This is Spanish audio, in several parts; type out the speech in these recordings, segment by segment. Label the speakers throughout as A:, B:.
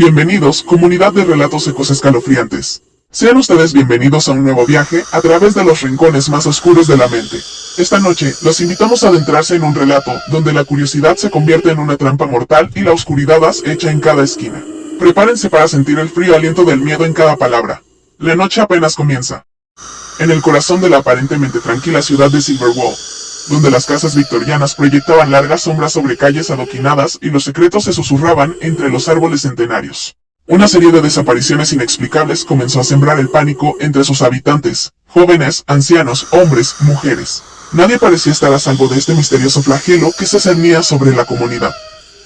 A: Bienvenidos, comunidad de relatos ecos escalofriantes. Sean ustedes bienvenidos a un nuevo viaje a través de los rincones más oscuros de la mente. Esta noche, los invitamos a adentrarse en un relato donde la curiosidad se convierte en una trampa mortal y la oscuridad acecha en cada esquina. Prepárense para sentir el frío aliento del miedo en cada palabra. La noche apenas comienza. En el corazón de la aparentemente tranquila ciudad de Silverwall, donde las casas victorianas proyectaban largas sombras sobre calles adoquinadas y los secretos se susurraban entre los árboles centenarios. Una serie de desapariciones inexplicables comenzó a sembrar el pánico entre sus habitantes, jóvenes, ancianos, hombres, mujeres. Nadie parecía estar a salvo de este misterioso flagelo que se cernía sobre la comunidad.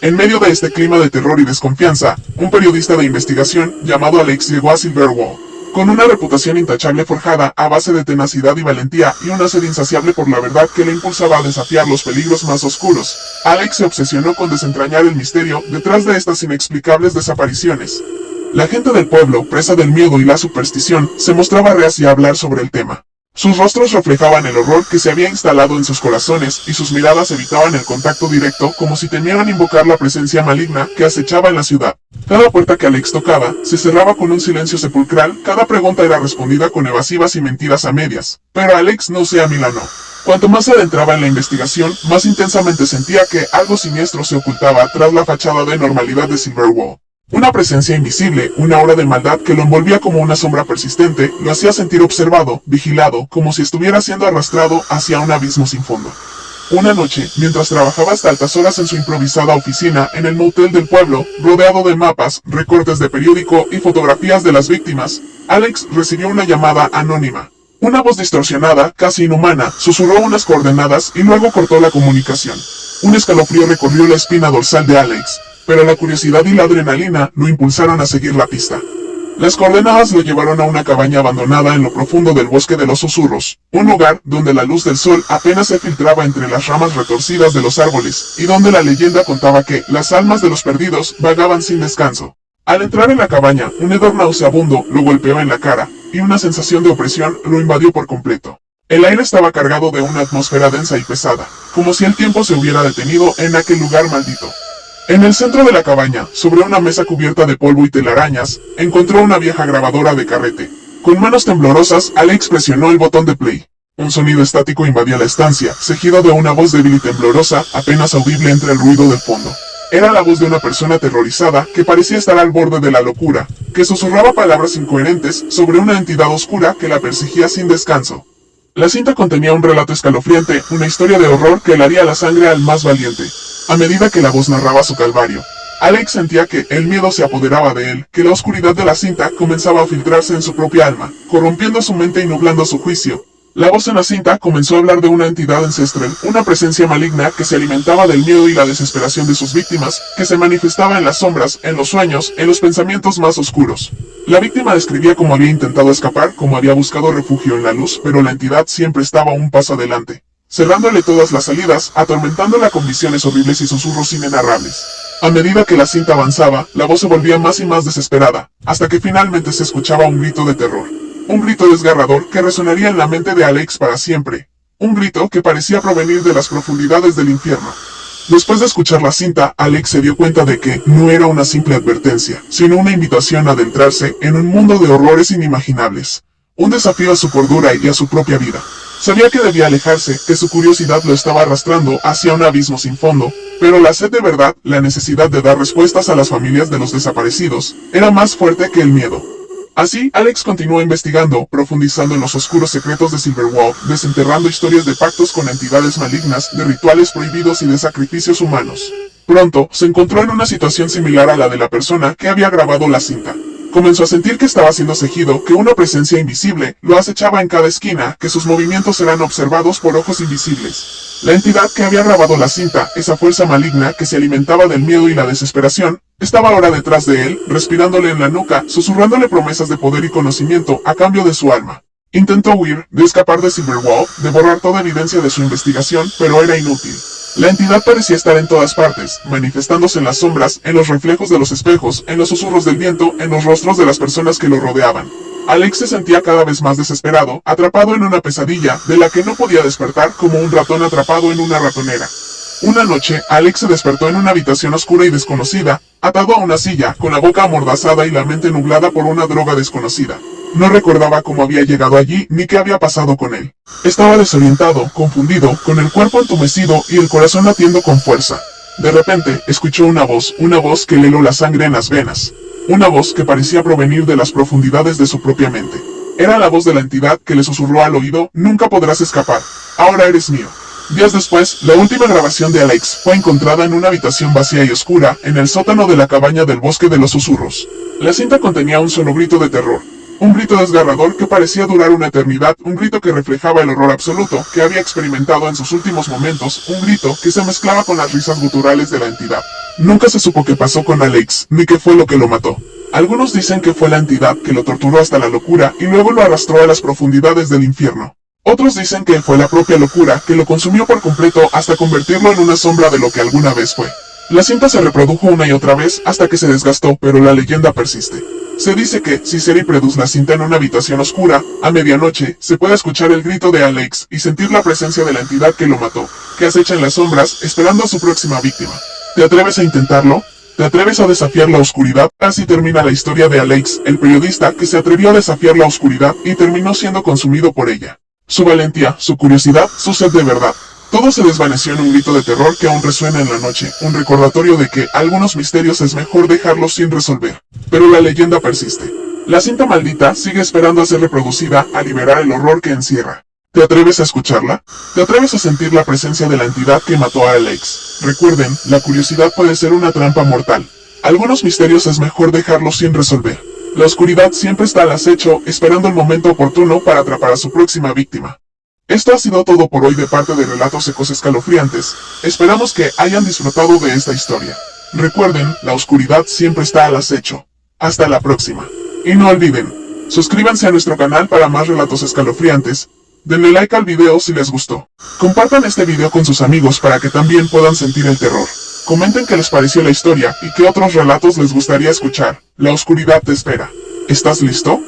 A: En medio de este clima de terror y desconfianza, un periodista de investigación llamado Alex llegó a Silverwall. Con una reputación intachable forjada a base de tenacidad y valentía y una sed insaciable por la verdad que le impulsaba a desafiar los peligros más oscuros, Alex se obsesionó con desentrañar el misterio detrás de estas inexplicables desapariciones. La gente del pueblo, presa del miedo y la superstición, se mostraba reacia a hablar sobre el tema. Sus rostros reflejaban el horror que se había instalado en sus corazones y sus miradas evitaban el contacto directo como si temieran invocar la presencia maligna que acechaba en la ciudad. Cada puerta que Alex tocaba se cerraba con un silencio sepulcral, cada pregunta era respondida con evasivas y mentiras a medias. Pero Alex no se amilanó. Cuanto más se adentraba en la investigación, más intensamente sentía que algo siniestro se ocultaba tras la fachada de normalidad de Silverwall. Una presencia invisible, una aura de maldad que lo envolvía como una sombra persistente, lo hacía sentir observado, vigilado, como si estuviera siendo arrastrado hacia un abismo sin fondo. Una noche, mientras trabajaba hasta altas horas en su improvisada oficina en el motel del pueblo, rodeado de mapas, recortes de periódico y fotografías de las víctimas, Alex recibió una llamada anónima. Una voz distorsionada, casi inhumana, susurró unas coordenadas y luego cortó la comunicación. Un escalofrío recorrió la espina dorsal de Alex, pero la curiosidad y la adrenalina lo impulsaron a seguir la pista. Las coordenadas lo llevaron a una cabaña abandonada en lo profundo del bosque de los susurros, un lugar donde la luz del sol apenas se filtraba entre las ramas retorcidas de los árboles, y donde la leyenda contaba que las almas de los perdidos vagaban sin descanso. Al entrar en la cabaña, un hedor nauseabundo lo golpeó en la cara, y una sensación de opresión lo invadió por completo. El aire estaba cargado de una atmósfera densa y pesada, como si el tiempo se hubiera detenido en aquel lugar maldito. En el centro de la cabaña, sobre una mesa cubierta de polvo y telarañas, encontró una vieja grabadora de carrete. Con manos temblorosas, Alex presionó el botón de play. Un sonido estático invadía la estancia, seguido de una voz débil y temblorosa, apenas audible entre el ruido del fondo. Era la voz de una persona aterrorizada que parecía estar al borde de la locura, que susurraba palabras incoherentes sobre una entidad oscura que la perseguía sin descanso. La cinta contenía un relato escalofriante, una historia de horror que helaría la sangre al más valiente. A medida que la voz narraba su calvario, Alex sentía que el miedo se apoderaba de él, que la oscuridad de la cinta comenzaba a filtrarse en su propia alma, corrompiendo su mente y nublando su juicio. La voz en la cinta comenzó a hablar de una entidad ancestral, una presencia maligna que se alimentaba del miedo y la desesperación de sus víctimas, que se manifestaba en las sombras, en los sueños, en los pensamientos más oscuros. La víctima describía cómo había intentado escapar, cómo había buscado refugio en la luz, pero la entidad siempre estaba un paso adelante, cerrándole todas las salidas, atormentándola con visiones horribles y susurros inenarrables. A medida que la cinta avanzaba, la voz se volvía más y más desesperada, hasta que finalmente se escuchaba un grito de terror. Un grito desgarrador que resonaría en la mente de Alex para siempre. Un grito que parecía provenir de las profundidades del infierno. Después de escuchar la cinta, Alex se dio cuenta de que no era una simple advertencia, sino una invitación a adentrarse en un mundo de horrores inimaginables. Un desafío a su cordura y a su propia vida. Sabía que debía alejarse, que su curiosidad lo estaba arrastrando hacia un abismo sin fondo, pero la sed de verdad, la necesidad de dar respuestas a las familias de los desaparecidos, era más fuerte que el miedo. Así, Alex continuó investigando, profundizando en los oscuros secretos de Silverwall, desenterrando historias de pactos con entidades malignas, de rituales prohibidos y de sacrificios humanos. Pronto, se encontró en una situación similar a la de la persona que había grabado la cinta. Comenzó a sentir que estaba siendo seguido, que una presencia invisible lo acechaba en cada esquina, que sus movimientos eran observados por ojos invisibles. La entidad que había grabado la cinta, esa fuerza maligna que se alimentaba del miedo y la desesperación, estaba ahora detrás de él, respirándole en la nuca, susurrándole promesas de poder y conocimiento a cambio de su alma. Intentó huir, de escapar de Silverwall, de borrar toda evidencia de su investigación, pero era inútil. La entidad parecía estar en todas partes, manifestándose en las sombras, en los reflejos de los espejos, en los susurros del viento, en los rostros de las personas que lo rodeaban. Alex se sentía cada vez más desesperado, atrapado en una pesadilla, de la que no podía despertar como un ratón atrapado en una ratonera. Una noche, Alex se despertó en una habitación oscura y desconocida, atado a una silla, con la boca amordazada y la mente nublada por una droga desconocida. No recordaba cómo había llegado allí ni qué había pasado con él. Estaba desorientado, confundido, con el cuerpo entumecido y el corazón latiendo con fuerza. De repente, escuchó una voz que le heló la sangre en las venas. Una voz que parecía provenir de las profundidades de su propia mente. Era la voz de la entidad que le susurró al oído: nunca podrás escapar, ahora eres mío. Días después, la última grabación de Alex fue encontrada en una habitación vacía y oscura, en el sótano de la cabaña del Bosque de los Susurros. La cinta contenía un solo grito de terror. Un grito desgarrador que parecía durar una eternidad, un grito que reflejaba el horror absoluto que había experimentado en sus últimos momentos, un grito que se mezclaba con las risas guturales de la entidad. Nunca se supo qué pasó con Alex, ni qué fue lo que lo mató. Algunos dicen que fue la entidad que lo torturó hasta la locura y luego lo arrastró a las profundidades del infierno. Otros dicen que fue la propia locura que lo consumió por completo hasta convertirlo en una sombra de lo que alguna vez fue. La cinta se reprodujo una y otra vez hasta que se desgastó, pero la leyenda persiste. Se dice que, si Seri produce la cinta en una habitación oscura, a medianoche, se puede escuchar el grito de Alex y sentir la presencia de la entidad que lo mató, que acecha en las sombras, esperando a su próxima víctima. ¿Te atreves a intentarlo? ¿Te atreves a desafiar la oscuridad? Así termina la historia de Alex, el periodista que se atrevió a desafiar la oscuridad y terminó siendo consumido por ella. Su valentía, su curiosidad, su sed de verdad. Todo se desvaneció en un grito de terror que aún resuena en la noche, un recordatorio de que algunos misterios es mejor dejarlos sin resolver. Pero la leyenda persiste. La cinta maldita sigue esperando a ser reproducida, a liberar el horror que encierra. ¿Te atreves a escucharla? ¿Te atreves a sentir la presencia de la entidad que mató a Alex? Recuerden, la curiosidad puede ser una trampa mortal. Algunos misterios es mejor dejarlos sin resolver. La oscuridad siempre está al acecho, esperando el momento oportuno para atrapar a su próxima víctima. Esto ha sido todo por hoy de parte de Relatos Ecos Escalofriantes. Esperamos que hayan disfrutado de esta historia. Recuerden, la oscuridad siempre está al acecho. Hasta la próxima. Y no olviden, suscríbanse a nuestro canal para más relatos escalofriantes. Denle like al video si les gustó. Compartan este video con sus amigos para que también puedan sentir el terror. Comenten qué les pareció la historia y qué otros relatos les gustaría escuchar. La oscuridad te espera. ¿Estás listo?